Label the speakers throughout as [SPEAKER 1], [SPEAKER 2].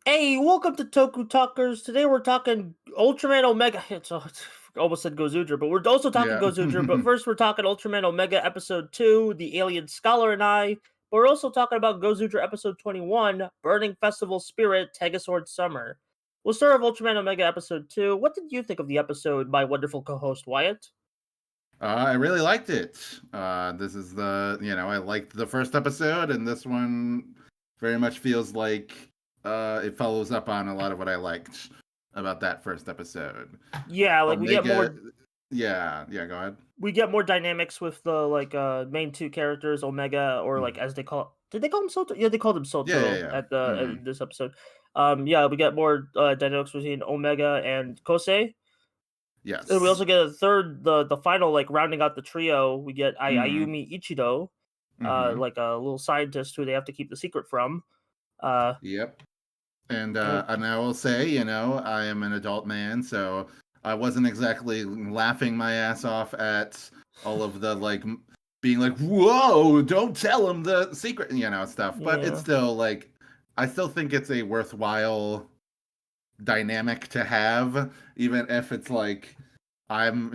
[SPEAKER 1] Hey, welcome to TokuTalkers. Today we're talking Ultraman Omega. It's almost said GoZyuger, but we're also talking
[SPEAKER 2] Yeah.
[SPEAKER 1] GoZyuger. But first, we're talking Ultraman Omega Episode 2, The Alien Scholar and I. But we're also talking about GoZyuger Episode 21, Burning Festival Spirit, Tegasword Summer. We'll start with Ultraman Omega Episode 2. What did you think of the episode, my wonderful co host Wyatt?
[SPEAKER 2] I really liked it. This is I liked the first episode, and this one very much feels like it follows up on a lot of what I liked about that first episode.
[SPEAKER 1] Yeah, like
[SPEAKER 2] Omega, yeah, go ahead.
[SPEAKER 1] we get more dynamics with the main two characters, Omega, or like
[SPEAKER 2] Mhm.
[SPEAKER 1] as they call did they call him Sotoro? Yeah, they called him
[SPEAKER 2] Yeah, yeah,
[SPEAKER 1] Sotoro
[SPEAKER 2] yeah.
[SPEAKER 1] at the
[SPEAKER 2] Hmm.
[SPEAKER 1] this episode. Yeah, we get more dynamics between Omega and Kosei. And we
[SPEAKER 2] Yes.
[SPEAKER 1] also get a third, the final, like rounding out the trio. We get
[SPEAKER 2] Hmm.
[SPEAKER 1] Ayumi Ichido,
[SPEAKER 2] Hmm.
[SPEAKER 1] like a little scientist who they have to keep the secret from. Uh,
[SPEAKER 2] Yep. And
[SPEAKER 1] and we,
[SPEAKER 2] and I will say, I am an adult man, so I wasn't exactly laughing my ass off at all of the being like, "Whoa, don't tell him the secret," stuff. But it's
[SPEAKER 1] yeah,
[SPEAKER 2] still like, I still think it's a worthwhile dynamic to have, even if it's like I'm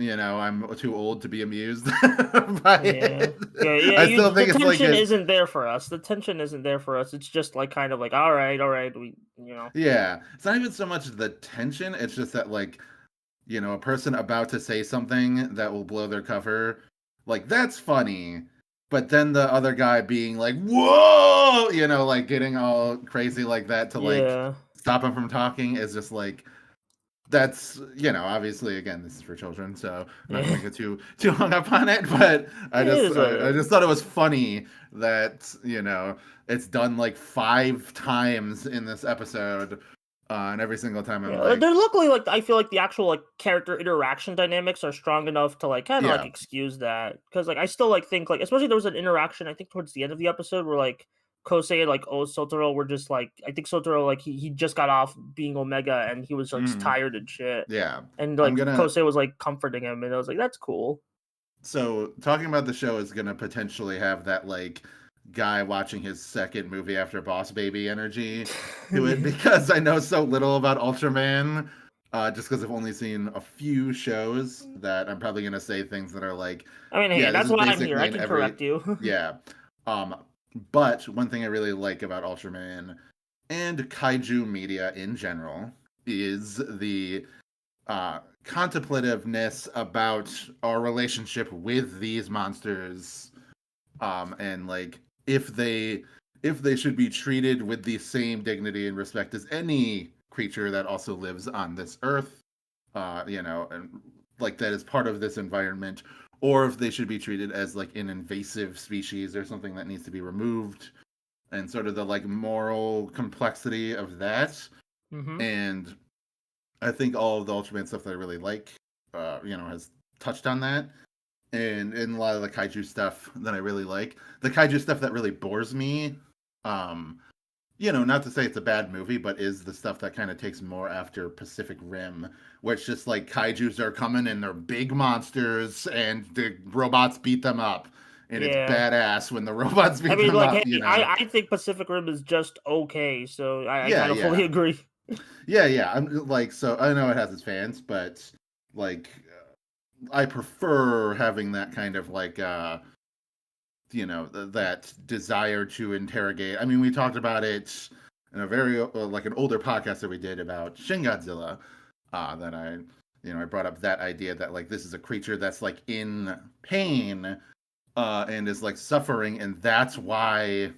[SPEAKER 2] too old to be amused by
[SPEAKER 1] yeah,
[SPEAKER 2] it.
[SPEAKER 1] yeah, yeah.
[SPEAKER 2] I still
[SPEAKER 1] The
[SPEAKER 2] think it's like
[SPEAKER 1] tension
[SPEAKER 2] a
[SPEAKER 1] isn't there for us. The tension isn't there for us. It's just like kind of like, all right, we.
[SPEAKER 2] yeah. It's not even so much the tension; it's just that a person about to say something that will blow their cover, like that's funny. But then the other guy being like, "Whoa," like getting all crazy like that to
[SPEAKER 1] Yeah.
[SPEAKER 2] stop him from talking is just like that's obviously again this is for children, so I'm not
[SPEAKER 1] Yeah.
[SPEAKER 2] gonna get too hung up on it. But I
[SPEAKER 1] It
[SPEAKER 2] just
[SPEAKER 1] is what
[SPEAKER 2] I
[SPEAKER 1] it
[SPEAKER 2] just
[SPEAKER 1] is.
[SPEAKER 2] thought it was funny that it's done like 5 times in this episode, and every single time I'm
[SPEAKER 1] Yeah,
[SPEAKER 2] like,
[SPEAKER 1] they're luckily like I feel like the actual like character interaction dynamics are strong enough to like kind of like
[SPEAKER 2] yeah.
[SPEAKER 1] excuse that because like I still like think like especially there was an interaction I think towards the end of the episode where like Kosei and like Sotoro were just like I think Sotoro like he just got off being Omega and he was like
[SPEAKER 2] Mhm.
[SPEAKER 1] tired and shit
[SPEAKER 2] Yeah.
[SPEAKER 1] and
[SPEAKER 2] I'm
[SPEAKER 1] like
[SPEAKER 2] gonna
[SPEAKER 1] Kosei was like comforting him and I was like that's cool.
[SPEAKER 2] so talking about the show is gonna potentially have that guy watching his second movie after Boss Baby energy to it
[SPEAKER 1] Yeah.
[SPEAKER 2] because I know so little about Ultraman. Just because I've only seen a few shows that I'm probably gonna say things that are like,
[SPEAKER 1] I mean, hey,
[SPEAKER 2] yeah, this
[SPEAKER 1] that's
[SPEAKER 2] is
[SPEAKER 1] why I'm here.
[SPEAKER 2] basically
[SPEAKER 1] I
[SPEAKER 2] in
[SPEAKER 1] can
[SPEAKER 2] every
[SPEAKER 1] correct you.
[SPEAKER 2] yeah. Um but one thing I really like about Ultraman and kaiju media in general is the contemplativeness about our relationship with these monsters, and if they should be treated with the same dignity and respect as any creature that also lives on this earth, and that is part of this environment, or if they should be treated as like an invasive species or something that needs to be removed, and sort of the moral complexity of that.
[SPEAKER 1] Hmm.
[SPEAKER 2] And I think all of the Ultraman stuff that I really like, has touched on that. And in a lot of the kaiju stuff that I really like, the kaiju stuff that really bores me, um, not to say it's a bad movie, but is the stuff that kind of takes more after Pacific Rim, where it's just like kaijus are coming and they're big monsters and the robots beat them up. And it's
[SPEAKER 1] Yeah.
[SPEAKER 2] badass when the robots
[SPEAKER 1] I
[SPEAKER 2] beat
[SPEAKER 1] mean,
[SPEAKER 2] them
[SPEAKER 1] like,
[SPEAKER 2] up,
[SPEAKER 1] hey, I think Pacific Rim is just okay, so I
[SPEAKER 2] Yeah,
[SPEAKER 1] kind of fully
[SPEAKER 2] yeah.
[SPEAKER 1] agree.
[SPEAKER 2] Yeah, yeah. I'm so I know it has its fans, but like I prefer having that kind of that desire to interrogate. I mean, we talked about it in a very an older podcast that we did about Shin Godzilla. That I brought up that idea that this is a creature that's in pain, and is suffering, and that's why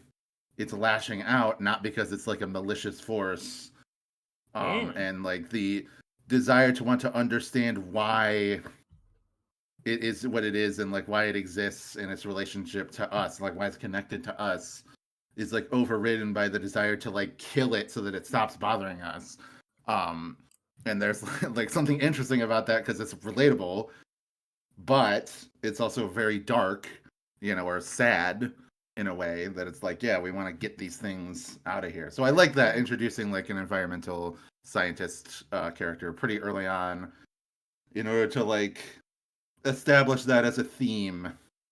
[SPEAKER 2] it's lashing out, not because it's a malicious force,
[SPEAKER 1] Yeah.
[SPEAKER 2] and the desire to want to understand why it is what it is, and why it exists in its relationship to us, why it's connected to us, is overridden by the desire to kill it so that it stops bothering us. um and there's something interesting about that because it's relatable, but it's also very dark, or sad in a way that it's yeah, we want to get these things out of here. So I like that, introducing an environmental scientist character pretty early on in order to establish that as a theme,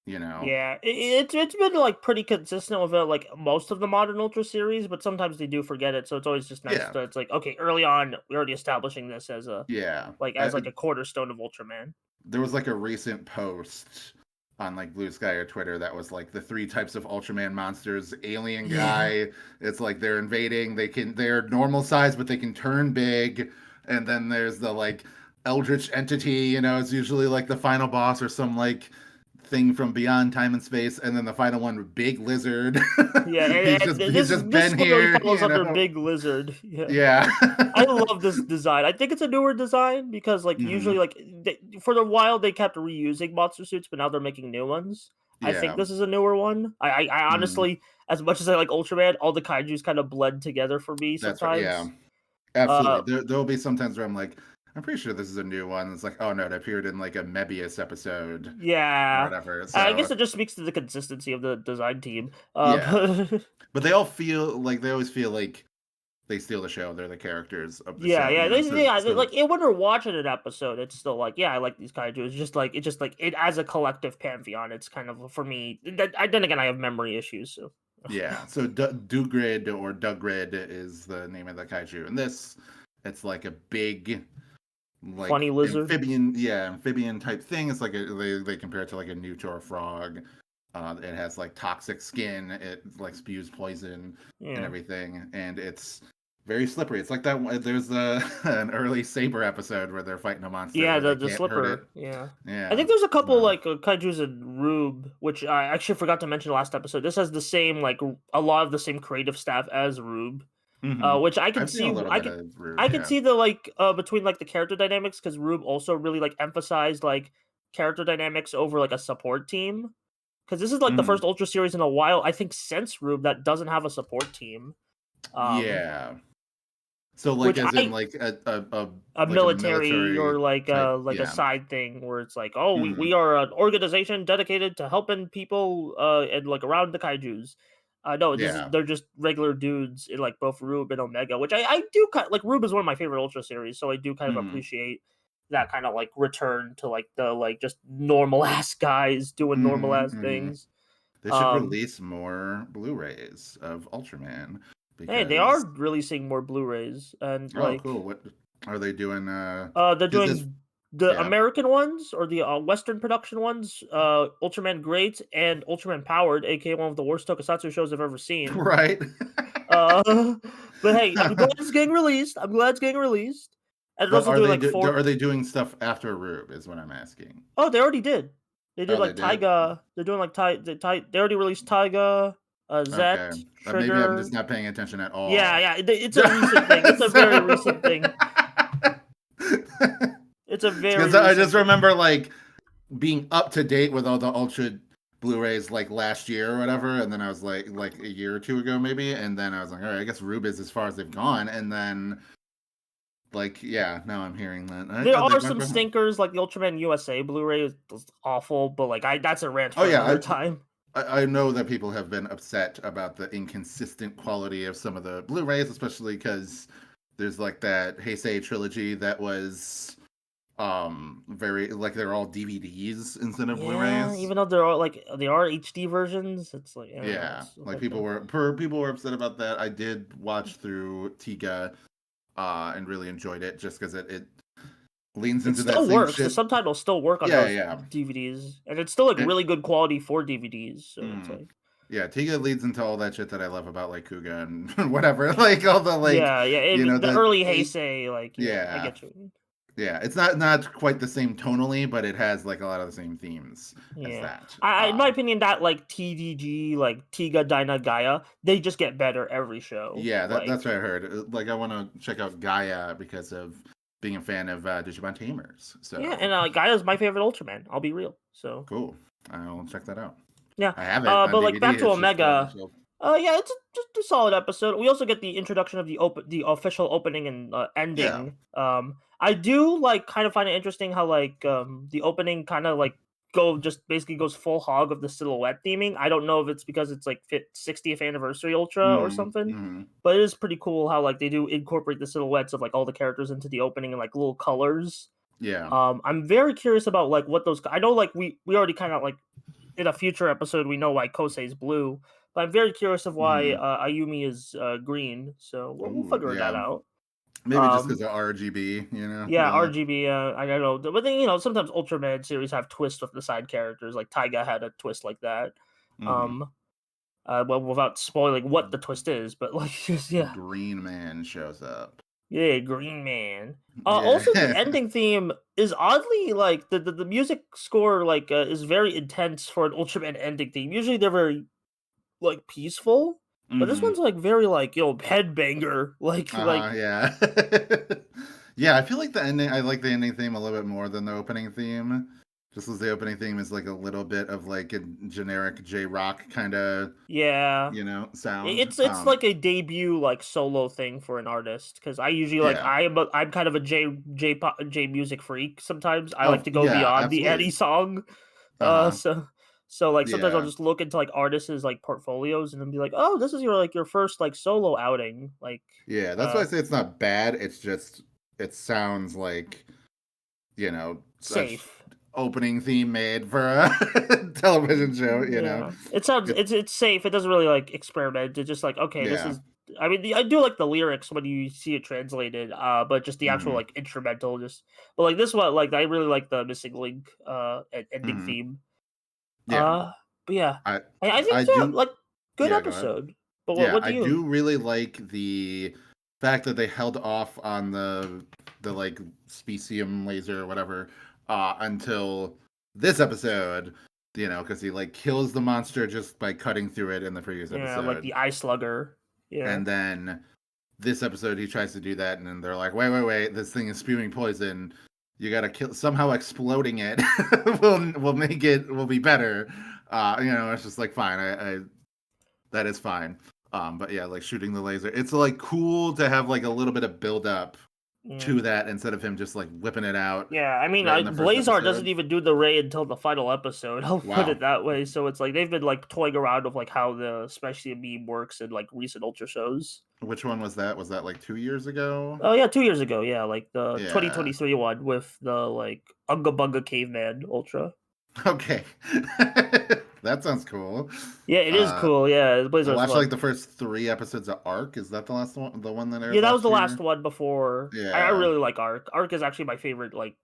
[SPEAKER 2] you know.
[SPEAKER 1] Yeah, it's been like pretty consistent with like most of the modern Ultra series, but sometimes they do forget it. So it's always just nice
[SPEAKER 2] Yeah,
[SPEAKER 1] that it's like, okay, early on we're already establishing this as a
[SPEAKER 2] yeah.
[SPEAKER 1] as like a cornerstone of Ultraman.
[SPEAKER 2] There was like a recent post on like Bluesky or Twitter that was like the three types of Ultraman monsters. Alien
[SPEAKER 1] Yeah,
[SPEAKER 2] guy, it's like they're invading, they're normal size but they can turn big. And then there's the like eldritch entity, you know, it's usually like the final boss or some like thing from beyond time and space. And then the final one, big lizard.
[SPEAKER 1] yeah, and
[SPEAKER 2] He's
[SPEAKER 1] this
[SPEAKER 2] just
[SPEAKER 1] this
[SPEAKER 2] been
[SPEAKER 1] literally
[SPEAKER 2] here,
[SPEAKER 1] follows
[SPEAKER 2] you
[SPEAKER 1] under
[SPEAKER 2] know.
[SPEAKER 1] Big Lizard. Yeah.
[SPEAKER 2] Yeah.
[SPEAKER 1] I love this design. I think it's a newer design because, like,
[SPEAKER 2] Hmm.
[SPEAKER 1] usually, like, for a while they kept reusing monster suits, but now they're making new ones. I think
[SPEAKER 2] Yeah.
[SPEAKER 1] this is a newer one. I
[SPEAKER 2] Hmm.
[SPEAKER 1] honestly, as much as I like Ultraman, all the kaiju's kind of blend together for me
[SPEAKER 2] That's right. Yeah.
[SPEAKER 1] sometimes.
[SPEAKER 2] Absolutely.
[SPEAKER 1] Uh,
[SPEAKER 2] There'll be sometimes where I'm like, I'm pretty sure this is a new one. It's like, oh no, it appeared in like a Mebius episode or
[SPEAKER 1] yeah.
[SPEAKER 2] whatever.
[SPEAKER 1] I guess
[SPEAKER 2] So
[SPEAKER 1] it just speaks to the consistency of the design team.
[SPEAKER 2] yeah,
[SPEAKER 1] But
[SPEAKER 2] but they all feel like they always feel like they steal the show. They're the characters of the
[SPEAKER 1] yeah,
[SPEAKER 2] show,
[SPEAKER 1] yeah,
[SPEAKER 2] you know.
[SPEAKER 1] like when we're watching an episode, it's still like, yeah, I like these kaiju. It's just like it as a collective pantheon. It's kind of for me. Then again, I have memory issues, so
[SPEAKER 2] yeah. So Dugrid or Dugrid is the name of the kaiju, and this it's like a big like
[SPEAKER 1] funny lizard.
[SPEAKER 2] amphibian, yeah, amphibian type thing. It's like they compare it to like a newt or a frog. It has like toxic skin. It like spews poison and
[SPEAKER 1] Yeah,
[SPEAKER 2] everything, and it's very slippery. It's like that. There's an early Saber episode where they're fighting a monster
[SPEAKER 1] yeah,
[SPEAKER 2] where they
[SPEAKER 1] the
[SPEAKER 2] can't hurt it.
[SPEAKER 1] slipper. Yeah, I
[SPEAKER 2] Yeah.
[SPEAKER 1] think there's a couple
[SPEAKER 2] So,
[SPEAKER 1] like kaiju's in Rube, which I actually forgot to mention last episode. This has the same like a lot of the same creative staff as Rube,
[SPEAKER 2] mhm.
[SPEAKER 1] which I can
[SPEAKER 2] I've seen a
[SPEAKER 1] see.
[SPEAKER 2] little bit of Rube.
[SPEAKER 1] I can
[SPEAKER 2] Yeah.
[SPEAKER 1] see the like between like the character dynamics because Rube also really like emphasized like character dynamics over like a support team. Because this is like the
[SPEAKER 2] Mhm.
[SPEAKER 1] first Ultra series in a while, I think, since Rube that doesn't have a support team. Um,
[SPEAKER 2] Yeah. So like
[SPEAKER 1] which
[SPEAKER 2] as in
[SPEAKER 1] I
[SPEAKER 2] like a
[SPEAKER 1] a
[SPEAKER 2] like a
[SPEAKER 1] military or
[SPEAKER 2] military type.
[SPEAKER 1] like a
[SPEAKER 2] Yeah.
[SPEAKER 1] side thing where it's like, oh,
[SPEAKER 2] Mhm.
[SPEAKER 1] we are an organization dedicated to helping people and like around the kaiju's. No,
[SPEAKER 2] Yeah.
[SPEAKER 1] they're just regular dudes in like both Rube and Omega, which I do kind like. Rube is one of my favorite Ultra series, so I do kind of
[SPEAKER 2] Mhm.
[SPEAKER 1] appreciate that kind of like return to like the like just normal ass guys doing normal
[SPEAKER 2] Mhm.
[SPEAKER 1] ass
[SPEAKER 2] Mhm.
[SPEAKER 1] things.
[SPEAKER 2] They should
[SPEAKER 1] Um,
[SPEAKER 2] release more Blu-rays of Ultraman
[SPEAKER 1] Hey, they are
[SPEAKER 2] because
[SPEAKER 1] releasing more Blu-rays and
[SPEAKER 2] oh
[SPEAKER 1] like
[SPEAKER 2] cool. What are they doing?
[SPEAKER 1] they're
[SPEAKER 2] Because this
[SPEAKER 1] doing the
[SPEAKER 2] yeah.
[SPEAKER 1] American ones or the Western production ones, Ultraman Great and Ultraman Powered, aka one of the worst tokusatsu shows I've ever seen.
[SPEAKER 2] Right.
[SPEAKER 1] Uh, but hey, I'm glad it's getting released. I'm glad it's getting released. And they're
[SPEAKER 2] But
[SPEAKER 1] also doing like
[SPEAKER 2] are
[SPEAKER 1] four.
[SPEAKER 2] they doing stuff after Rube is what I'm asking.
[SPEAKER 1] Oh, they already did. They did
[SPEAKER 2] Oh, they
[SPEAKER 1] like
[SPEAKER 2] did?
[SPEAKER 1] Taiga. They're doing like They already released Taiga,
[SPEAKER 2] Okay.
[SPEAKER 1] Zet,
[SPEAKER 2] Maybe I'm
[SPEAKER 1] Trigger.
[SPEAKER 2] just not paying attention at
[SPEAKER 1] Yeah,
[SPEAKER 2] all.
[SPEAKER 1] yeah. It's a recent thing. It's a very
[SPEAKER 2] So
[SPEAKER 1] recent thing. It's a very
[SPEAKER 2] because I
[SPEAKER 1] recent
[SPEAKER 2] just
[SPEAKER 1] thing.
[SPEAKER 2] remember like being up to date with all the Ultra Blu-rays like last year or whatever, and then I was like a year or two ago maybe, and then I was like, all right, I guess Rube is as far as they've gone, and then like yeah, now I'm hearing that.
[SPEAKER 1] There
[SPEAKER 2] Oh, they
[SPEAKER 1] are
[SPEAKER 2] went
[SPEAKER 1] some
[SPEAKER 2] back.
[SPEAKER 1] stinkers, like the Ultraman USA Blu-ray is awful, but like that's a rant
[SPEAKER 2] Oh
[SPEAKER 1] for
[SPEAKER 2] yeah,
[SPEAKER 1] another time.
[SPEAKER 2] I know that people have been upset about the inconsistent quality of some of the Blu-rays, especially because there's like that Heisei trilogy that was very like they're all DVDs instead of
[SPEAKER 1] Yeah,
[SPEAKER 2] Blu-rays.
[SPEAKER 1] even though they are HD versions, it's like I don't know.
[SPEAKER 2] Yeah,
[SPEAKER 1] It's
[SPEAKER 2] like
[SPEAKER 1] hard to.
[SPEAKER 2] people were upset about that. I did watch through Tiga and really enjoyed it just because it leans
[SPEAKER 1] It
[SPEAKER 2] into that
[SPEAKER 1] still
[SPEAKER 2] same
[SPEAKER 1] works. The
[SPEAKER 2] shit.
[SPEAKER 1] subtitles still work on
[SPEAKER 2] Yeah,
[SPEAKER 1] those
[SPEAKER 2] yeah.
[SPEAKER 1] DVDs, and it's still like
[SPEAKER 2] And,
[SPEAKER 1] really good quality for DVDs. So it's
[SPEAKER 2] mm,
[SPEAKER 1] like,
[SPEAKER 2] yeah, Tiga leads into all that shit that I love about like Kuga and whatever. Like all the like,
[SPEAKER 1] yeah, yeah.
[SPEAKER 2] you know,
[SPEAKER 1] The early Heisei, like, yeah, I
[SPEAKER 2] yeah,
[SPEAKER 1] get you.
[SPEAKER 2] yeah. It's not quite the same tonally, but it has like a lot of the same themes as
[SPEAKER 1] Yeah,
[SPEAKER 2] that.
[SPEAKER 1] in my opinion, that like TDG, like Tiga Dyna Gaia, they just get better every show.
[SPEAKER 2] Yeah,
[SPEAKER 1] Like,
[SPEAKER 2] that's what I heard. Like I want to check out Gaia because of being a fan of Digimon Tamers.
[SPEAKER 1] yeah,
[SPEAKER 2] So
[SPEAKER 1] and Gaia's my favorite Ultraman. I'll be real. So
[SPEAKER 2] cool. I'll check that out.
[SPEAKER 1] yeah,
[SPEAKER 2] I have it on
[SPEAKER 1] but like
[SPEAKER 2] DVD.
[SPEAKER 1] back to
[SPEAKER 2] It's just still on the
[SPEAKER 1] Omega.
[SPEAKER 2] shelf.
[SPEAKER 1] Yeah, it's just a solid episode. We also get the introduction of the official opening and
[SPEAKER 2] Yeah.
[SPEAKER 1] ending. I do like kind of find it interesting how like the opening kind of like just basically goes full hog of the silhouette theming. I don't know if it's because it's like 60th anniversary Ultra or
[SPEAKER 2] Mm,
[SPEAKER 1] something,
[SPEAKER 2] hmm.
[SPEAKER 1] but it is pretty cool how like they do incorporate the silhouettes of like all the characters into the opening and like little colors.
[SPEAKER 2] Yeah.
[SPEAKER 1] I'm very curious about like what those. I know like we already kind of like in a future episode we know why Kosei is blue, but I'm very curious of why
[SPEAKER 2] Mhm.
[SPEAKER 1] Ayumi is green. So we'll
[SPEAKER 2] Ooh,
[SPEAKER 1] figure that
[SPEAKER 2] yeah.
[SPEAKER 1] out.
[SPEAKER 2] Maybe just because
[SPEAKER 1] Um,
[SPEAKER 2] of RGB,
[SPEAKER 1] yeah, RGB. I don't know, but then sometimes Ultraman series have twists with the side characters. Like Taiga had a twist like that.
[SPEAKER 2] Mhm.
[SPEAKER 1] Um, well, without spoiling what the twist is, but like, just yeah,
[SPEAKER 2] Green Man shows up.
[SPEAKER 1] yeah, Green Man.
[SPEAKER 2] Yeah.
[SPEAKER 1] Also, the ending theme is oddly like the music score like is very intense for an Ultraman ending theme. Usually they're very like peaceful, but this
[SPEAKER 2] Mhm.
[SPEAKER 1] one's like very like headbanger like
[SPEAKER 2] Yeah. Yeah, I feel like I like the ending theme a little bit more than the opening theme. Just as the opening theme is like a little bit of like a generic J-rock kind of,
[SPEAKER 1] yeah.
[SPEAKER 2] sound.
[SPEAKER 1] It's like a debut like solo thing for an artist because I usually like
[SPEAKER 2] Yeah.
[SPEAKER 1] I'm kind of a J music freak. Sometimes I like
[SPEAKER 2] Oh,
[SPEAKER 1] to go
[SPEAKER 2] yeah,
[SPEAKER 1] beyond the Eddie
[SPEAKER 2] absolutely.
[SPEAKER 1] song.
[SPEAKER 2] Uh-huh.
[SPEAKER 1] So like sometimes I'll
[SPEAKER 2] Yeah.
[SPEAKER 1] just look into like artists' like portfolios and then be like, oh, this is your first like solo outing. Like
[SPEAKER 2] Yeah, that's why I say it's not bad. It's just it sounds like, such
[SPEAKER 1] safe.
[SPEAKER 2] opening theme made for a television show.
[SPEAKER 1] Yeah, it sounds
[SPEAKER 2] It
[SPEAKER 1] it's safe. It doesn't really like experiment. It's just like okay, this
[SPEAKER 2] yeah.
[SPEAKER 1] is. I mean, I do like the lyrics when you see it translated, but just the actual
[SPEAKER 2] Mhm.
[SPEAKER 1] like instrumental, just but like this one, like I really like the missing link ending
[SPEAKER 2] Mhm.
[SPEAKER 1] theme.
[SPEAKER 2] Yeah.
[SPEAKER 1] Uh, but yeah,
[SPEAKER 2] I
[SPEAKER 1] I think
[SPEAKER 2] I
[SPEAKER 1] yeah,
[SPEAKER 2] do
[SPEAKER 1] like good
[SPEAKER 2] yeah, go ahead.
[SPEAKER 1] episode. But
[SPEAKER 2] Yeah,
[SPEAKER 1] what do
[SPEAKER 2] I
[SPEAKER 1] you?
[SPEAKER 2] do really like the fact that they held off on the like specium laser or whatever until this episode, because he like kills the monster just by cutting through it in the previous
[SPEAKER 1] Yeah, like
[SPEAKER 2] episode.
[SPEAKER 1] the eye slugger. Yeah,
[SPEAKER 2] And then this episode he tries to do that and then they're like, wait, this thing is spewing poison. You gotta kill somehow exploding it will make it will be better. It's just like fine, I that is fine. But yeah, like shooting the laser. It's like cool to have like a little bit of build up
[SPEAKER 1] yeah.
[SPEAKER 2] to that instead of him just like whipping it out
[SPEAKER 1] Yeah, I mean,
[SPEAKER 2] right in the first
[SPEAKER 1] Blazar doesn't
[SPEAKER 2] episode.
[SPEAKER 1] even do the Ray until the final episode. I'll put
[SPEAKER 2] Wow.
[SPEAKER 1] it that way. So it's like they've been like toying around with like how the especially meme works in like recent Ultra shows.
[SPEAKER 2] Which one was that? Was that like 2 years ago?
[SPEAKER 1] Oh yeah, 2 years ago. Yeah, like the
[SPEAKER 2] Yeah.
[SPEAKER 1] 2023 one with the like Unga Bunga Caveman Ultra.
[SPEAKER 2] Okay. That sounds cool.
[SPEAKER 1] Yeah, it is
[SPEAKER 2] Uh
[SPEAKER 1] cool. Yeah,
[SPEAKER 2] I
[SPEAKER 1] Blazar's
[SPEAKER 2] watched like
[SPEAKER 1] fun.
[SPEAKER 2] the first 3 episodes of Arc. Is that the last one, the one that aired
[SPEAKER 1] Yeah, that was
[SPEAKER 2] last
[SPEAKER 1] the last
[SPEAKER 2] year?
[SPEAKER 1] one before. I
[SPEAKER 2] Yeah.
[SPEAKER 1] really like Arc. Arc is actually my favorite like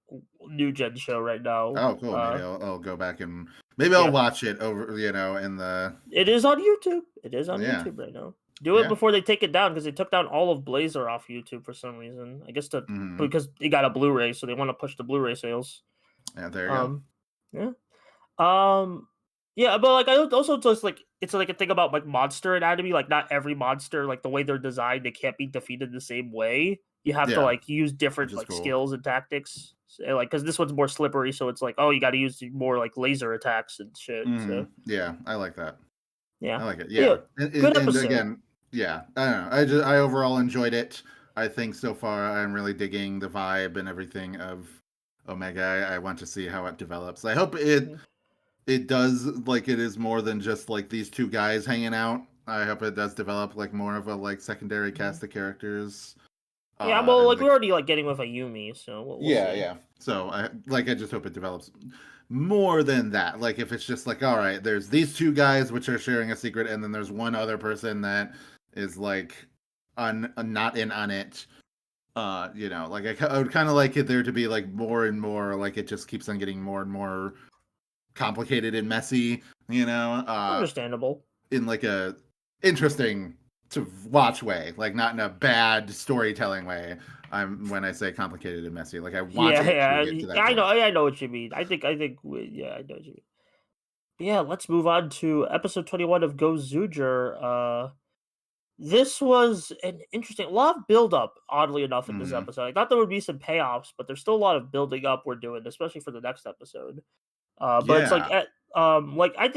[SPEAKER 1] new gen show right now.
[SPEAKER 2] Oh, cool. Maybe I'll go back and maybe I'll
[SPEAKER 1] Yeah,
[SPEAKER 2] watch it over, in the
[SPEAKER 1] it is on YouTube. It is on
[SPEAKER 2] yeah.
[SPEAKER 1] YouTube right now. Do it
[SPEAKER 2] Yeah.
[SPEAKER 1] before they take it down because they took down all of Blazar off YouTube for some reason. I guess
[SPEAKER 2] Mhm.
[SPEAKER 1] because they got a Blu-ray, so they want to push the Blu-ray sales.
[SPEAKER 2] Yeah, there you go.
[SPEAKER 1] Um, yeah. Um, yeah, but like I also just like it's like a thing about like monster anatomy. Like not every monster, like the way they're designed, they can't be defeated the same way. You have to
[SPEAKER 2] Yeah,
[SPEAKER 1] like use
[SPEAKER 2] which
[SPEAKER 1] different
[SPEAKER 2] is
[SPEAKER 1] like
[SPEAKER 2] cool.
[SPEAKER 1] skills and tactics. So, like because this one's more slippery, so it's like oh you got to use more like laser attacks and shit. So
[SPEAKER 2] Yeah, I like that.
[SPEAKER 1] yeah,
[SPEAKER 2] I like it.
[SPEAKER 1] but yeah,
[SPEAKER 2] Yeah, and,
[SPEAKER 1] good
[SPEAKER 2] and, and
[SPEAKER 1] episode.
[SPEAKER 2] again, yeah, I don't know. I overall enjoyed it. I think so far I'm really digging the vibe and everything of Omega. I want to see how it develops. I hope it does like it is more than just like these two guys hanging out. I hope it does develop like more of a like secondary
[SPEAKER 1] Mhm.
[SPEAKER 2] cast of characters.
[SPEAKER 1] Yeah, well,
[SPEAKER 2] And
[SPEAKER 1] like we're
[SPEAKER 2] like
[SPEAKER 1] already like getting with Ayumi, so we'll
[SPEAKER 2] yeah,
[SPEAKER 1] see.
[SPEAKER 2] yeah. So I just hope it develops more than that. Like if it's just like, all right, there's these two guys which are sharing a secret, and then there's one other person that is like not in on it. Like I would kind of like it there to be like more and more like it just keeps on getting more and more complicated and messy.
[SPEAKER 1] Understandable.
[SPEAKER 2] In like a interesting to watch way, like not in a bad storytelling way. I'm when I say complicated and messy, like I want
[SPEAKER 1] Yeah,
[SPEAKER 2] it to get to that
[SPEAKER 1] I know,
[SPEAKER 2] point.
[SPEAKER 1] I know what you mean. Yeah, I know what you mean. But yeah, let's move on to episode 21 of GoZuiger. This was an interesting, a lot of build up, oddly enough, in this
[SPEAKER 2] Hmm.
[SPEAKER 1] episode. I thought there would be some payoffs, but there's still a lot of building up we're doing, especially for the next episode. But it's
[SPEAKER 2] Yeah.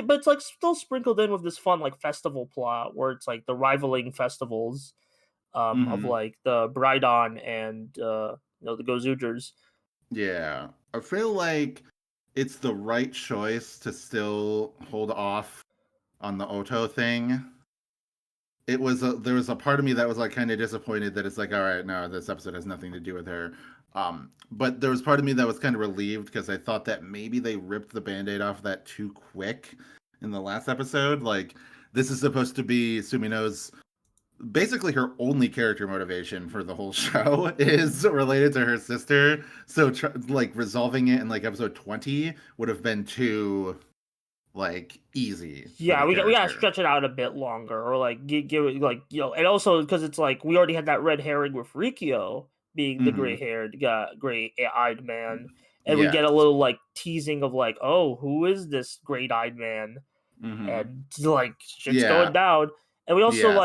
[SPEAKER 1] but it's like still sprinkled in with this fun like festival plot where it's like the rivaling festivals of
[SPEAKER 2] Hmm.
[SPEAKER 1] like the Brydon and the GoZoogers.
[SPEAKER 2] Yeah. I feel like it's the right choice to still hold off on the Oto thing there was a part of me that was like kind of disappointed that it's like, all right, no, this episode has nothing to do with her. But there was part of me that was kind of relieved because I thought that maybe they ripped the band-aid off that too quick in the last episode. Like, this is supposed to be Sumino's basically her only character motivation for the whole show is related to her sister. So like resolving it in like episode 20 would have been too like easy for
[SPEAKER 1] Yeah,
[SPEAKER 2] the
[SPEAKER 1] we gotta
[SPEAKER 2] character.
[SPEAKER 1] stretch it out a bit longer, or like give it like and also because it's like we already had that red herring with Rikio being the
[SPEAKER 2] Hmm.
[SPEAKER 1] gray-eyed man, and we
[SPEAKER 2] Yes.
[SPEAKER 1] get a little like teasing of like, oh, who is this great-eyed man?
[SPEAKER 2] Hmm.
[SPEAKER 1] And like shit's
[SPEAKER 2] Yeah.
[SPEAKER 1] going down, and we also
[SPEAKER 2] Yes.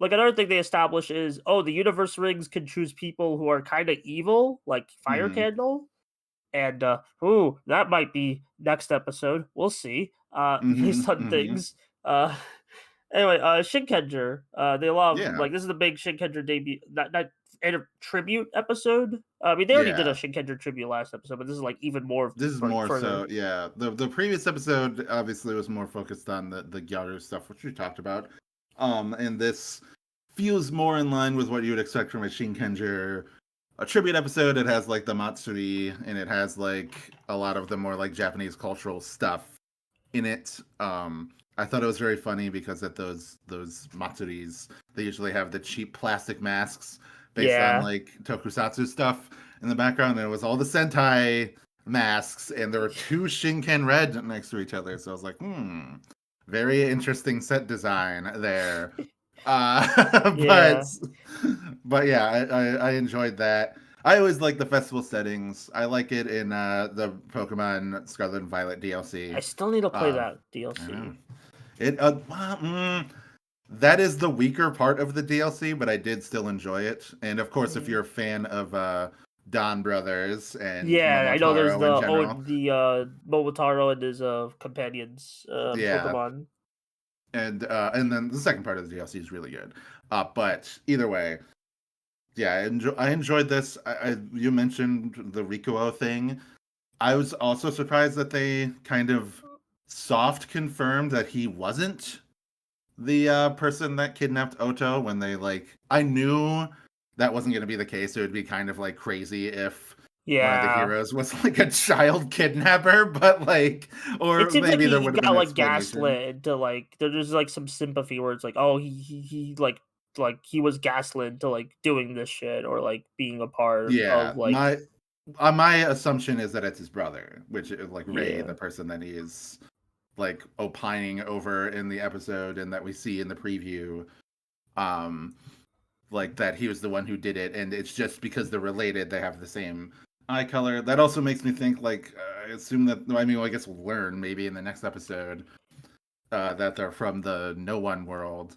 [SPEAKER 1] like another thing they establish is, oh, the universe rings can choose people who are kind of evil, like Fire
[SPEAKER 2] Hmm.
[SPEAKER 1] Candle, and ooh, that might be next episode. We'll see.
[SPEAKER 2] Hmm.
[SPEAKER 1] Based on
[SPEAKER 2] Hmm.
[SPEAKER 1] things. Uh, anyway, Shinkenger. They love
[SPEAKER 2] Yeah.
[SPEAKER 1] like this is the big Shinkenger debut, not tribute episode. I mean, they already did a
[SPEAKER 2] Yeah.
[SPEAKER 1] Shinkenger tribute last episode, but this is like even more
[SPEAKER 2] This is more
[SPEAKER 1] further.
[SPEAKER 2] so, yeah. The previous episode obviously was more focused on the Gyaru stuff, which we talked about. And this feels more in line with what you would expect from a Shinkenger a tribute episode. It has like the Matsuri and it has like a lot of the more like Japanese cultural stuff in it. I thought it was very funny because at those Matsuris, they usually have the cheap plastic masks based on
[SPEAKER 1] Yeah.
[SPEAKER 2] like tokusatsu stuff in the background. And it was all the Sentai masks, and there were two Shinken Red next to each other. So I was like, very interesting set design there.
[SPEAKER 1] Yeah.
[SPEAKER 2] But yeah, I enjoyed that. I always like the festival settings. I like it in the Pokemon Scarlet and Violet
[SPEAKER 1] I
[SPEAKER 2] DLC.
[SPEAKER 1] still need to play
[SPEAKER 2] Uh,
[SPEAKER 1] that
[SPEAKER 2] I know
[SPEAKER 1] DLC.
[SPEAKER 2] it. That is the weaker part of the DLC, but I did still enjoy it. And of course, if
[SPEAKER 1] Mm.
[SPEAKER 2] you're a fan of Don Brothers and
[SPEAKER 1] Yeah, I know there's
[SPEAKER 2] Momotaro in general,
[SPEAKER 1] the Momotaro and his companions
[SPEAKER 2] yeah.
[SPEAKER 1] Pokemon.
[SPEAKER 2] And then the second part of the DLC is really good. But either way, yeah, I enjoyed this. You mentioned the Rikuo thing. I was also surprised that they kind of soft confirmed that he wasn't the person that kidnapped Oto when they like. I knew that wasn't going to be the case. It would be kind of like crazy if one of the
[SPEAKER 1] Yeah.
[SPEAKER 2] heroes was like a child kidnapper, but like,
[SPEAKER 1] It
[SPEAKER 2] or
[SPEAKER 1] seems like
[SPEAKER 2] maybe there
[SPEAKER 1] he
[SPEAKER 2] would have
[SPEAKER 1] got
[SPEAKER 2] been an
[SPEAKER 1] like
[SPEAKER 2] explanation.
[SPEAKER 1] gaslit into like there's like some sympathy where it's like, oh, he like he was gaslit into like doing this shit or like being a part
[SPEAKER 2] Yeah,
[SPEAKER 1] of like
[SPEAKER 2] my assumption is that it's his brother, which is like Ray,
[SPEAKER 1] yeah
[SPEAKER 2] the person that he is like opining over in the episode and that we see in the preview. Um, like that he was the one who did it, and it's just because they're related, they have the same eye color. That also makes me think like I assume that I mean, well, I guess we'll learn maybe in the next episode that they're from the No One world,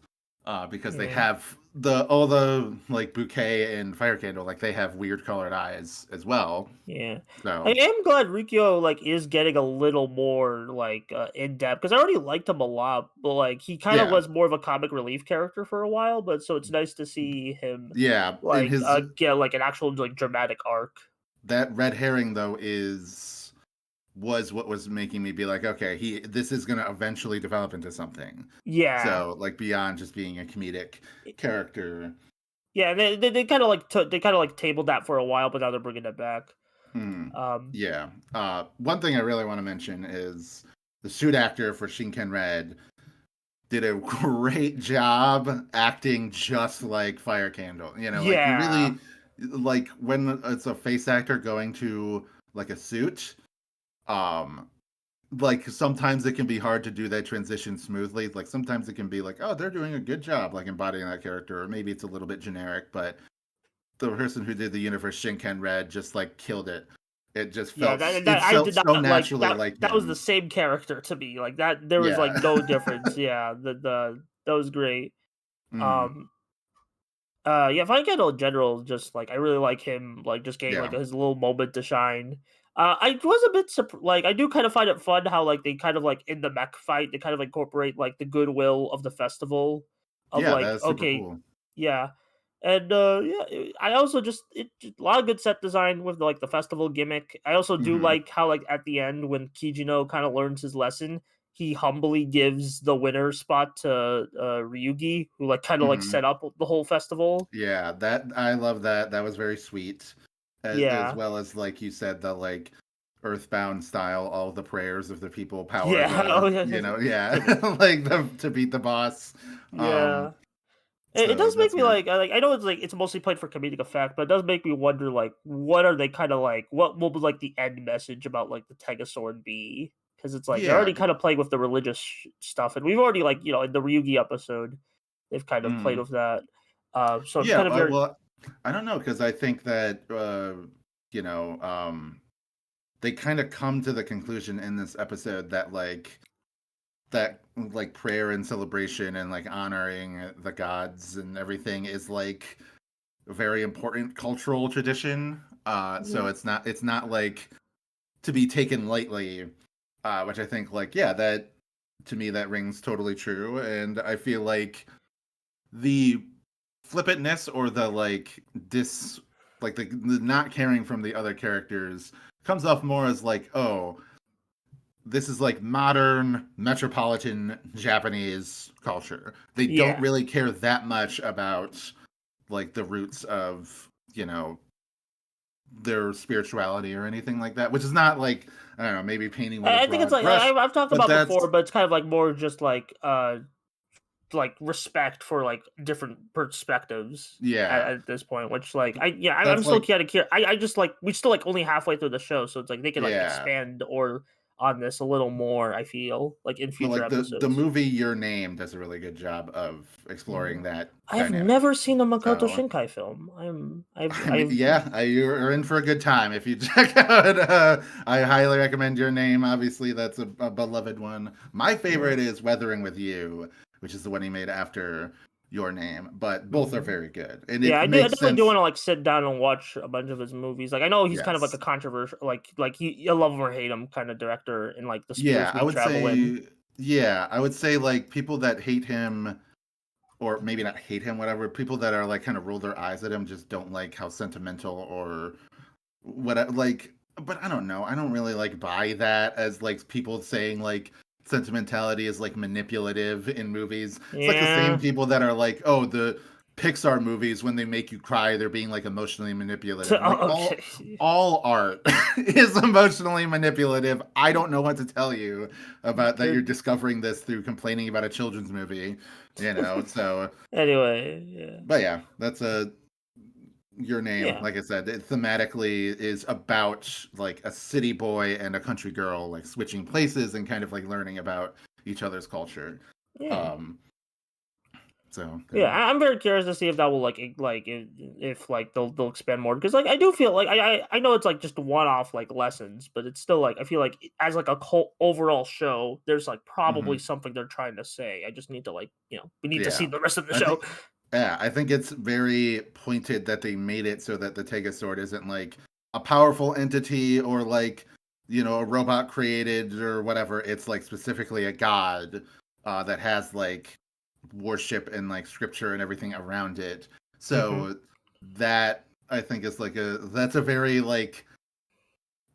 [SPEAKER 2] because they
[SPEAKER 1] yeah
[SPEAKER 2] have the all the like Bouquet and Fire Candle, like they have weird colored eyes as well.
[SPEAKER 1] yeah. I
[SPEAKER 2] So
[SPEAKER 1] am glad Rikyo like is getting a little more like in depth because I already liked him a lot, but like he kind of
[SPEAKER 2] yeah,
[SPEAKER 1] was more of a comic relief character for a while. But so it's nice to see him
[SPEAKER 2] yeah. In
[SPEAKER 1] like
[SPEAKER 2] his
[SPEAKER 1] get like an actual like dramatic arc.
[SPEAKER 2] that red herring though was what was making me be like, okay, this is gonna eventually develop into something.
[SPEAKER 1] Yeah.
[SPEAKER 2] So like beyond just being a comedic character.
[SPEAKER 1] Yeah, they kind of like they kind of like tabled that for a while, but now they're bringing it back.
[SPEAKER 2] Hmm.
[SPEAKER 1] Um,
[SPEAKER 2] Yeah. One thing I really want to mention is the suit actor for Shinken Red did a great job acting just like Fire Candle. You know, like you
[SPEAKER 1] yeah,
[SPEAKER 2] really like when it's a face actor going to like a suit. Um, like sometimes it can be hard to do that transition smoothly. Like sometimes it can be like, oh, they're doing a good job like embodying that character, or maybe it's a little bit generic, but the person who did the universe Shinken Red just like killed it.
[SPEAKER 1] yeah.
[SPEAKER 2] It
[SPEAKER 1] I
[SPEAKER 2] felt
[SPEAKER 1] did
[SPEAKER 2] so
[SPEAKER 1] not like
[SPEAKER 2] naturally
[SPEAKER 1] that.
[SPEAKER 2] like
[SPEAKER 1] That was the
[SPEAKER 2] him.
[SPEAKER 1] same character to me. Like that, there was like
[SPEAKER 2] Yeah.
[SPEAKER 1] no difference. Yeah, the that was great.
[SPEAKER 2] Mm,
[SPEAKER 1] Um, yeah, Vikendo in general, just like I really like him, like just getting like
[SPEAKER 2] yeah.
[SPEAKER 1] his little moment to shine. I was a bit like I do kind of find it fun how like they kind of like in the mech fight they kind of incorporate like the goodwill of the festival of
[SPEAKER 2] Yeah, that
[SPEAKER 1] like
[SPEAKER 2] is super
[SPEAKER 1] okay,
[SPEAKER 2] cool.
[SPEAKER 1] yeah, and yeah, I also just a lot of good set design with like the festival gimmick. I also do
[SPEAKER 2] Hmm.
[SPEAKER 1] like how like at the end when Kijino kind of learns his lesson he humbly gives the winner spot to Ryugi, who like kind of like
[SPEAKER 2] Mhm.
[SPEAKER 1] set up the whole festival.
[SPEAKER 2] Yeah, that I love that. That was very sweet. As
[SPEAKER 1] Yeah,
[SPEAKER 2] well as like you said, the like Earthbound style, all the prayers of the people power
[SPEAKER 1] yeah, oh
[SPEAKER 2] the,
[SPEAKER 1] yeah,
[SPEAKER 2] yeah,
[SPEAKER 1] to be,
[SPEAKER 2] like to beat the boss.
[SPEAKER 1] yeah.
[SPEAKER 2] Um,
[SPEAKER 1] It
[SPEAKER 2] so
[SPEAKER 1] does make
[SPEAKER 2] that's
[SPEAKER 1] me
[SPEAKER 2] good.
[SPEAKER 1] like I know it's like it's mostly played for comedic effect, but it does make me wonder like what are they kind of like what will like the end message about like the Tegasword be? Because it's like they're
[SPEAKER 2] Yeah.
[SPEAKER 1] already kind of playing with the religious stuff, and we've already like in the Ryugi episode they've kind of played
[SPEAKER 2] Mhm.
[SPEAKER 1] with that. So I'm
[SPEAKER 2] Yeah.
[SPEAKER 1] kind of very
[SPEAKER 2] Well, I don't know because I think that you know, they kind of come to the conclusion in this episode that like prayer and celebration and like honoring the gods and everything is like a very important cultural tradition. So
[SPEAKER 1] Mhm.
[SPEAKER 2] it's not like to be taken lightly. Which I think like yeah, that to me that rings totally true, and I feel like the flippantness or the like the not caring from the other characters comes off more as like oh this is like modern metropolitan Japanese culture. They don't
[SPEAKER 1] yeah.
[SPEAKER 2] really care that much about like the roots of their spirituality or anything like that, which is not like I don't know, maybe painting with a
[SPEAKER 1] I think it's
[SPEAKER 2] broad
[SPEAKER 1] like
[SPEAKER 2] brush,
[SPEAKER 1] I've talked
[SPEAKER 2] but
[SPEAKER 1] about before,
[SPEAKER 2] that's
[SPEAKER 1] but it's kind of like more just like respect for like different perspectives
[SPEAKER 2] yeah,
[SPEAKER 1] at this point, which like I'm
[SPEAKER 2] that's
[SPEAKER 1] still
[SPEAKER 2] like
[SPEAKER 1] kind of curious. I just like we still like only halfway through the show, so it's like they could like
[SPEAKER 2] yeah.
[SPEAKER 1] expand or on this a little more. I feel like in
[SPEAKER 2] But
[SPEAKER 1] future
[SPEAKER 2] like the
[SPEAKER 1] episodes.
[SPEAKER 2] movie Your Name does a really good job of exploring
[SPEAKER 1] Mm.
[SPEAKER 2] that
[SPEAKER 1] I have
[SPEAKER 2] dynamic.
[SPEAKER 1] never seen a Makoto
[SPEAKER 2] So
[SPEAKER 1] Shinkai film.
[SPEAKER 2] I mean,
[SPEAKER 1] I've
[SPEAKER 2] yeah, you're in for a good time if you check out. I highly recommend Your Name. Obviously, that's a beloved one. My
[SPEAKER 1] yeah.
[SPEAKER 2] favorite is Weathering with You, which is the one he made after Your Name. But both are
[SPEAKER 1] Mhm.
[SPEAKER 2] very good, and
[SPEAKER 1] Yeah,
[SPEAKER 2] it
[SPEAKER 1] I
[SPEAKER 2] makes
[SPEAKER 1] definitely do
[SPEAKER 2] sense.
[SPEAKER 1] want to like sit down and watch a bunch of his movies. Like I know he's kind of like a
[SPEAKER 2] Yes,
[SPEAKER 1] controversial, like he you love him or hate him kind of director in like the
[SPEAKER 2] yeah,
[SPEAKER 1] spheres we travel in.
[SPEAKER 2] I would say like people that hate him or maybe not hate him, whatever. People that are like kind of roll their eyes at him just don't like how sentimental or what like. But I don't know. I don't really like buy that as like people saying like sentimentality is like manipulative in movies. It's like the same
[SPEAKER 1] Yeah.
[SPEAKER 2] people that are like, oh, the Pixar movies when they make you cry, they're being like emotionally manipulative. I'm like
[SPEAKER 1] Oh, okay.
[SPEAKER 2] all art is emotionally manipulative. I don't know what to tell you about that you're
[SPEAKER 1] Good.
[SPEAKER 2] discovering this through complaining about a children's movie, so
[SPEAKER 1] Anyway, yeah.
[SPEAKER 2] but yeah, that's a Your Name,
[SPEAKER 1] Yeah.
[SPEAKER 2] like I said, it thematically is about like a city boy and a country girl like switching places and kind of like learning about each other's culture.
[SPEAKER 1] Yeah.
[SPEAKER 2] Um, so
[SPEAKER 1] Yeah,
[SPEAKER 2] yeah.
[SPEAKER 1] I'm very curious to see if that will like if like they'll expand more because like I do feel like I know it's like just one off like lessons, but it's still like I feel like as like a whole overall show, there's like probably
[SPEAKER 2] Mhm.
[SPEAKER 1] something they're trying to say. I just need to like we need to see
[SPEAKER 2] Yeah.
[SPEAKER 1] the rest of the
[SPEAKER 2] I
[SPEAKER 1] show.
[SPEAKER 2] think yeah, I think it's very pointed that they made it so that the Tega Sword isn't like a powerful entity or like, a robot created or whatever. It's like specifically a god that has like worship and like scripture and everything around it.
[SPEAKER 1] Hmm.
[SPEAKER 2] So that I think is like that's a very like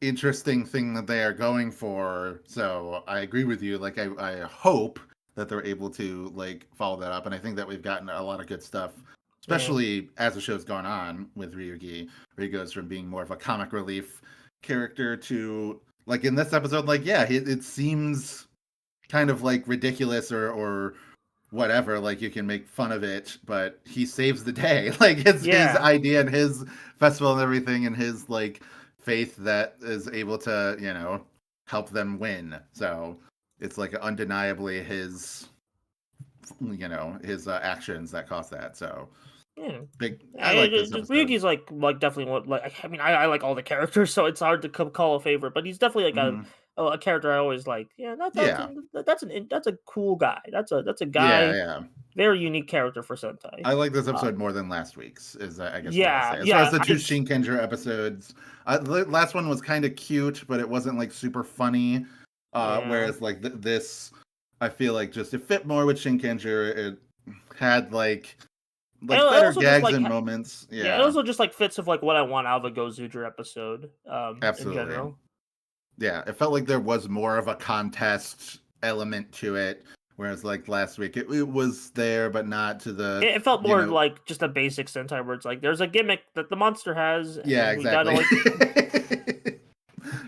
[SPEAKER 2] interesting thing that they are going for. So I agree with you. Like I hope that they're able to like follow that up, and I think that we've gotten a lot of good stuff,
[SPEAKER 1] Yeah.
[SPEAKER 2] especially as the show's gone on with Ryugi, where he goes from being more of a comic relief character to like in this episode, like yeah, it seems kind of like ridiculous or whatever, like you can make fun of it, but he saves the day. Like it's his
[SPEAKER 1] Yeah.
[SPEAKER 2] idea and his festival and everything and his like faith that is able to, help them win. So it's like undeniably his actions that caused that. So
[SPEAKER 1] Yeah.
[SPEAKER 2] big I
[SPEAKER 1] I
[SPEAKER 2] like this
[SPEAKER 1] just
[SPEAKER 2] episode.
[SPEAKER 1] Ryugi's like definitely what like I mean I like all the characters, so it's hard to call a favorite, but he's definitely like
[SPEAKER 2] Hmm.
[SPEAKER 1] a character I always like. Yeah,
[SPEAKER 2] Yeah.
[SPEAKER 1] that's a cool guy. That's a
[SPEAKER 2] Yeah,
[SPEAKER 1] guy,
[SPEAKER 2] yeah.
[SPEAKER 1] very unique character for Sentai.
[SPEAKER 2] I like this
[SPEAKER 1] Uh,
[SPEAKER 2] episode more than last week's, is I guess what I'll
[SPEAKER 1] yeah,
[SPEAKER 2] say. As far as
[SPEAKER 1] yeah,
[SPEAKER 2] the two Shinkenger episodes, the last one was kind of cute, but it wasn't like super funny.
[SPEAKER 1] yeah.
[SPEAKER 2] Whereas like this, I feel like just it fit more with Shinkenger. It had
[SPEAKER 1] And
[SPEAKER 2] like
[SPEAKER 1] it
[SPEAKER 2] better
[SPEAKER 1] also just
[SPEAKER 2] gags
[SPEAKER 1] like
[SPEAKER 2] and moments.
[SPEAKER 1] yeah, it
[SPEAKER 2] Yeah,
[SPEAKER 1] also just like fits with like what I want out of a GoZuger episode in
[SPEAKER 2] absolutely.
[SPEAKER 1] general.
[SPEAKER 2] Yeah, it felt like there was more of a contest element to it. Whereas like last week, it was there, but not to the
[SPEAKER 1] It felt more like just a basic Sentai where it's like there's a gimmick that the monster has, and
[SPEAKER 2] Yeah,
[SPEAKER 1] then we gotta
[SPEAKER 2] exactly.
[SPEAKER 1] like.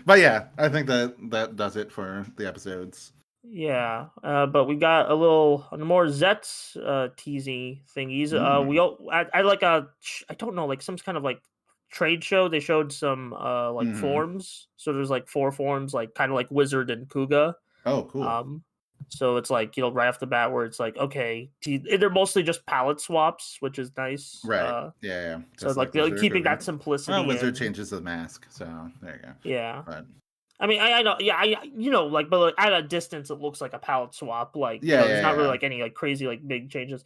[SPEAKER 2] But yeah, I think that does it for the episodes.
[SPEAKER 1] Yeah, but we got a little more Zets teasing thingies. I like I don't know, like some kind of like trade show. They showed some like
[SPEAKER 2] Mm-hmm.
[SPEAKER 1] forms. So there's like 4 forms, like kind of like Wizard and Kuga.
[SPEAKER 2] Oh, cool.
[SPEAKER 1] Um, so it's like, right off the bat where it's like, okay, they're mostly just palette swaps, which is nice.
[SPEAKER 2] Right. Yeah.
[SPEAKER 1] So
[SPEAKER 2] Just
[SPEAKER 1] like
[SPEAKER 2] like
[SPEAKER 1] they're
[SPEAKER 2] Wizard.
[SPEAKER 1] keeping that
[SPEAKER 2] Well,
[SPEAKER 1] simplicity
[SPEAKER 2] Wizard
[SPEAKER 1] in.
[SPEAKER 2] changes the mask, so there you go.
[SPEAKER 1] Yeah.
[SPEAKER 2] But
[SPEAKER 1] I mean, I know, yeah, like, but like at a distance, it looks like a palette swap. Like,
[SPEAKER 2] yeah,
[SPEAKER 1] there's
[SPEAKER 2] yeah,
[SPEAKER 1] not really
[SPEAKER 2] yeah.
[SPEAKER 1] like any like crazy like big changes.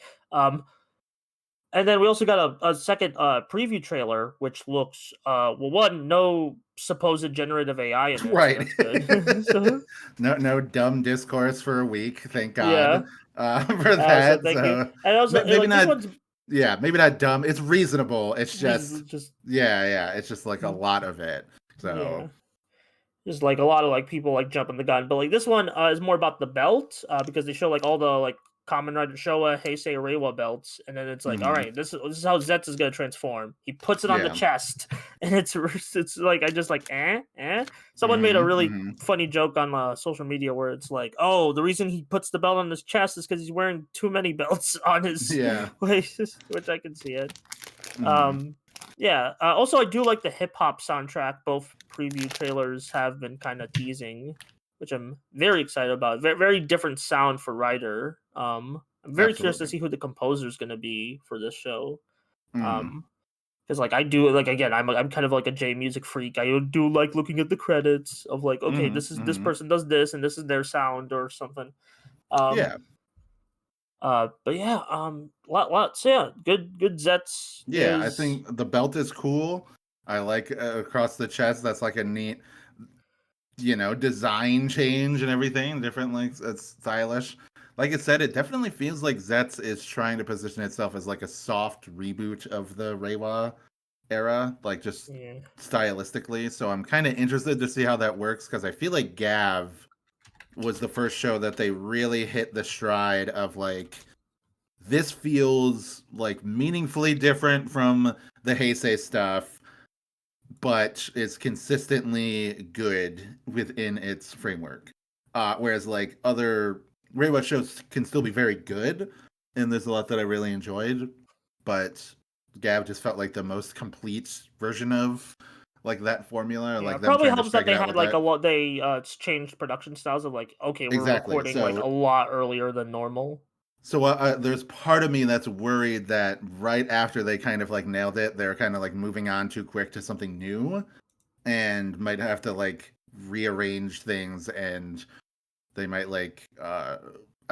[SPEAKER 1] And then we also got a second preview trailer, which looks well, one, no supposed generative AI in it, so
[SPEAKER 2] Right.
[SPEAKER 1] that's good. So
[SPEAKER 2] No dumb discourse for a week. Thank
[SPEAKER 1] yeah,
[SPEAKER 2] God for
[SPEAKER 1] so
[SPEAKER 2] that.
[SPEAKER 1] thank you.
[SPEAKER 2] So
[SPEAKER 1] And also,
[SPEAKER 2] maybe
[SPEAKER 1] like this
[SPEAKER 2] not.
[SPEAKER 1] one's
[SPEAKER 2] Yeah, maybe not dumb. It's reasonable. It's just
[SPEAKER 1] just
[SPEAKER 2] yeah. It's just like a lot of it. So
[SPEAKER 1] yeah. There's like a lot of like people like jumping the gun, but like this one is more about the belt because they show like all the like Kamen Rider Showa, Heisei, Reiwa belts, and then it's like, all
[SPEAKER 2] mhm.
[SPEAKER 1] right, this is how Zetsu is gonna transform. He puts it on the
[SPEAKER 2] Yeah.
[SPEAKER 1] chest, and it's like I just like eh. Someone made a
[SPEAKER 2] Hmm.
[SPEAKER 1] really
[SPEAKER 2] Hmm.
[SPEAKER 1] funny joke on social media where it's like, oh, the reason he puts the belt on his chest is because he's wearing too many belts on his
[SPEAKER 2] Yeah.
[SPEAKER 1] waist, which I can see it.
[SPEAKER 2] Hmm.
[SPEAKER 1] Um, yeah. Also, I do like the hip hop soundtrack. Both preview trailers have been kind of teasing, which I'm very excited about. Very different sound for Ryder. I'm very curious to
[SPEAKER 2] Absolutely.
[SPEAKER 1] see who the composer is going to be for this show.
[SPEAKER 2] Mm.
[SPEAKER 1] Because like I do like again, I'm kind of like a J music freak. I do like looking at the credits of like, okay,
[SPEAKER 2] Hmm.
[SPEAKER 1] this
[SPEAKER 2] Hmm.
[SPEAKER 1] person does this and this is their sound or something. Um,
[SPEAKER 2] Yeah.
[SPEAKER 1] but yeah, lots, yeah, good Zets
[SPEAKER 2] Yeah. I
[SPEAKER 1] is.
[SPEAKER 2] think the belt is cool. I like across the chest. That's like a neat, design change and everything. Different, like it's stylish. Like I said, it definitely feels like Zets is trying to position itself as like a soft reboot of the Reiwa era, like just
[SPEAKER 1] Yeah.
[SPEAKER 2] stylistically. So I'm kind of interested to see how that works because I feel like Gav was the first show that they really hit the stride of like this feels like meaningfully different from the Heisei stuff, but it's consistently good within its framework. Whereas like other Reiwa shows can still be very good, and there's a lot that I really enjoyed, but Gav just felt like the most complete version of like that formula, or
[SPEAKER 1] Yeah,
[SPEAKER 2] like
[SPEAKER 1] it
[SPEAKER 2] them
[SPEAKER 1] probably
[SPEAKER 2] trying to
[SPEAKER 1] helps that
[SPEAKER 2] strike it
[SPEAKER 1] they
[SPEAKER 2] out
[SPEAKER 1] had
[SPEAKER 2] with
[SPEAKER 1] like a
[SPEAKER 2] that.
[SPEAKER 1] lot. They changed production styles of like, okay, we're
[SPEAKER 2] Exactly.
[SPEAKER 1] recording like a lot earlier than normal.
[SPEAKER 2] So there's part of me that's worried that right after they kind of like nailed it, they're kind of like moving on too quick to something new, and might have to like rearrange things, and they might like I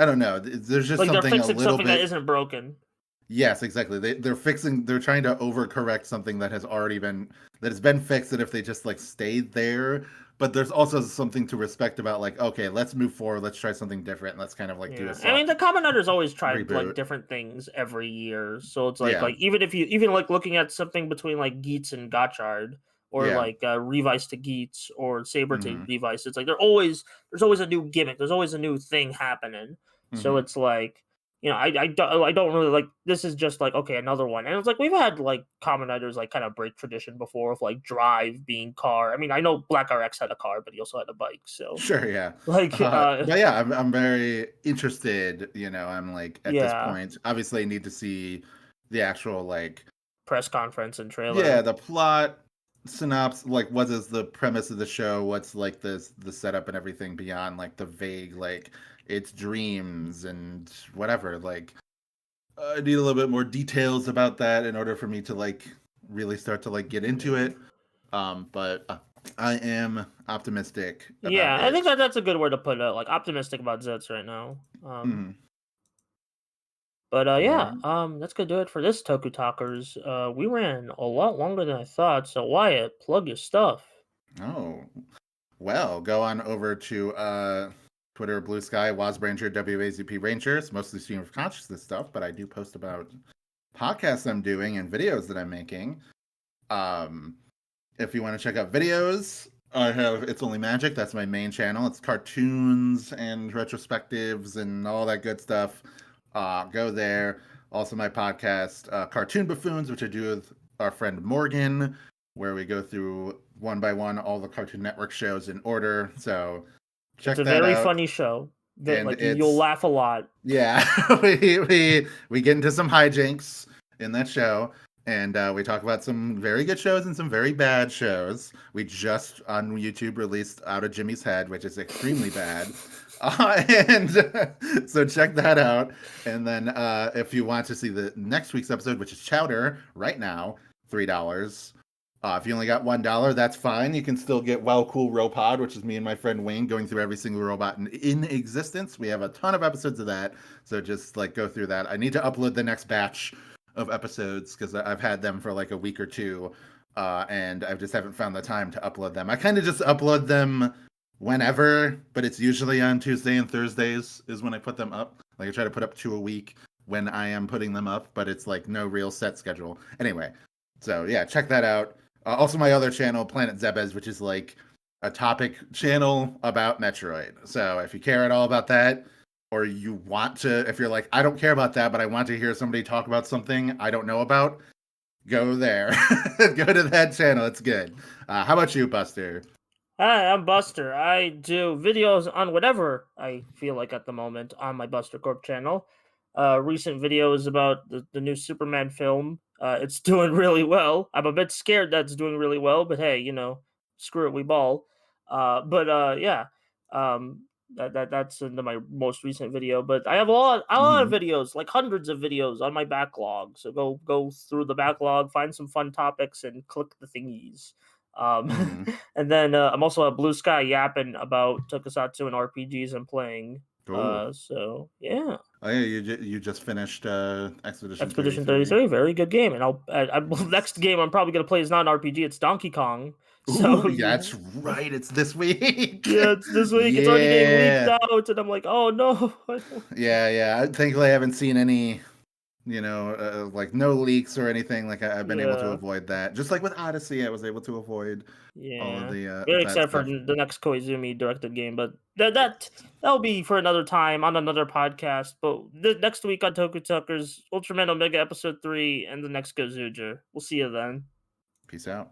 [SPEAKER 2] don't know. There's just
[SPEAKER 1] Like they're
[SPEAKER 2] something a
[SPEAKER 1] fixing
[SPEAKER 2] little
[SPEAKER 1] something that
[SPEAKER 2] bit.
[SPEAKER 1] isn't broken.
[SPEAKER 2] Yes, exactly. They're trying to overcorrect something that has already been that has been fixed, and if they just like stayed there. But there's also something to respect about like, okay, let's move forward, let's try something different, let's kind of like do a
[SPEAKER 1] Yeah, I mean
[SPEAKER 2] soft
[SPEAKER 1] the Kamen Riders always tried like
[SPEAKER 2] reboot.
[SPEAKER 1] different things every year, so it's like
[SPEAKER 2] Yeah.
[SPEAKER 1] even if you even like looking at something between like Geats and Gotchard, or
[SPEAKER 2] Yeah.
[SPEAKER 1] like Revice to Geats or Saber to
[SPEAKER 2] Hmm.
[SPEAKER 1] Revice, it's like there's always a new gimmick, there's always a new thing happening. So
[SPEAKER 2] Hmm.
[SPEAKER 1] it's like I don't really like this is just like okay another one, and it's like we've had like Kamen Riders like kind of break tradition before of like Drive being car. I mean I know Black RX had a car, but he also had a bike, so
[SPEAKER 2] Sure, yeah.
[SPEAKER 1] like
[SPEAKER 2] But yeah, I'm very interested. I'm like at this
[SPEAKER 1] yeah,
[SPEAKER 2] point. Obviously, I need to see the actual like
[SPEAKER 1] press conference and
[SPEAKER 2] yeah,
[SPEAKER 1] trailer.
[SPEAKER 2] the plot synopsis. Like, what is the premise of the show? What's like the setup and everything beyond like the vague like it's dreams and whatever. Like, I need a little bit more details about that in order for me to like really start to like get into
[SPEAKER 1] Yeah.
[SPEAKER 2] it. But I am optimistic about
[SPEAKER 1] Yeah, I think
[SPEAKER 2] it.
[SPEAKER 1] that's a good word to put it. Like optimistic about Zets right now.
[SPEAKER 2] Mhm.
[SPEAKER 1] But
[SPEAKER 2] All
[SPEAKER 1] yeah,
[SPEAKER 2] right.
[SPEAKER 1] that's gonna do it for this Toku Talkers. We ran a lot longer than I thought. So Wyatt, plug your stuff.
[SPEAKER 2] Oh, well, go on over to Twitter, Blue Sky, Wazbranger, WAZP Rangers, mostly stream of consciousness stuff, but I do post about podcasts I'm doing and videos that I'm making. Um, if you want to check out videos, I have It's Only Magic. That's my main channel. It's cartoons and retrospectives and all that good stuff. Go there. Also, my podcast, Cartoon Buffoons, which I do with our friend Morgan, where we go through one by one all the Cartoon Network shows in order. So
[SPEAKER 1] It's
[SPEAKER 2] check
[SPEAKER 1] a
[SPEAKER 2] that
[SPEAKER 1] very
[SPEAKER 2] out.
[SPEAKER 1] funny show. That
[SPEAKER 2] And
[SPEAKER 1] like you'll
[SPEAKER 2] it's
[SPEAKER 1] laugh a lot.
[SPEAKER 2] Yeah, we get into some hijinks in that show, and we talk about some very good shows and some very bad shows. We just on YouTube released Out of Jimmy's Head, which is extremely bad. And so check that out. And then if you want to see the next week's episode, which is Chowder, right now, $3. If you only got $1, that's fine. You can still get Well Cool Robot, which is me and my friend Wayne going through every single robot in existence. We have a ton of episodes of that, so just like go through that. I need to upload the next batch of episodes because I've had them for like a week or two, and I just haven't found the time to upload them. I kind of just upload them whenever, but it's usually on Tuesday and Thursdays is when I put them up. Like I try to put up 2 a week when I am putting them up, but it's like no real set schedule. Anyway, so yeah, check that out. Also, my other channel, Planet Zebes, which is like a topic channel about Metroid. So if you care at all about that, or you want to, if you're like, I don't care about that, but I want to hear somebody talk about something I don't know about, go there. Go to that channel. It's good. How about you, Buster?
[SPEAKER 1] Hi, I'm Buster. I do videos on whatever I feel like at the moment on my Buster Corp channel. Recent videos about the new Superman film. It's doing really well. I'm a bit scared that it's doing really well, but hey, screw it, we ball. Yeah, um, that's into my most recent video. But I have a lot of
[SPEAKER 2] Mm-hmm.
[SPEAKER 1] videos, like hundreds of videos on my backlog. So go through the backlog, find some fun topics, and click the thingies.
[SPEAKER 2] Mm-hmm.
[SPEAKER 1] And then I'm also at Bluesky yapping about Tokusatsu and RPGs I'm playing.
[SPEAKER 2] Cool.
[SPEAKER 1] So yeah,
[SPEAKER 2] Oh yeah, you just finished Expedition
[SPEAKER 1] Expedition
[SPEAKER 2] 33.
[SPEAKER 1] 33, very good game. And next game I'm probably gonna play is not an RPG. It's Donkey Kong.
[SPEAKER 2] Ooh,
[SPEAKER 1] So
[SPEAKER 2] yeah, that's right. It's this week.
[SPEAKER 1] yeah, it's this week. It's already getting leaked
[SPEAKER 2] Yeah.
[SPEAKER 1] out, and I'm like, oh no.
[SPEAKER 2] Yeah. Thankfully, I haven't seen any, like no leaks or anything. Like I've been able to
[SPEAKER 1] Yeah,
[SPEAKER 2] avoid that. Just like with Odyssey, I was able to avoid all of
[SPEAKER 1] yeah.
[SPEAKER 2] the
[SPEAKER 1] Very
[SPEAKER 2] that
[SPEAKER 1] excited for
[SPEAKER 2] stuff.
[SPEAKER 1] the next Koizumi directed game, but that'll be for another time on another podcast. But next week on TokuTalkers, Ultraman Omega episode 3, and the next GoZyuger. We'll see you then.
[SPEAKER 2] Peace out.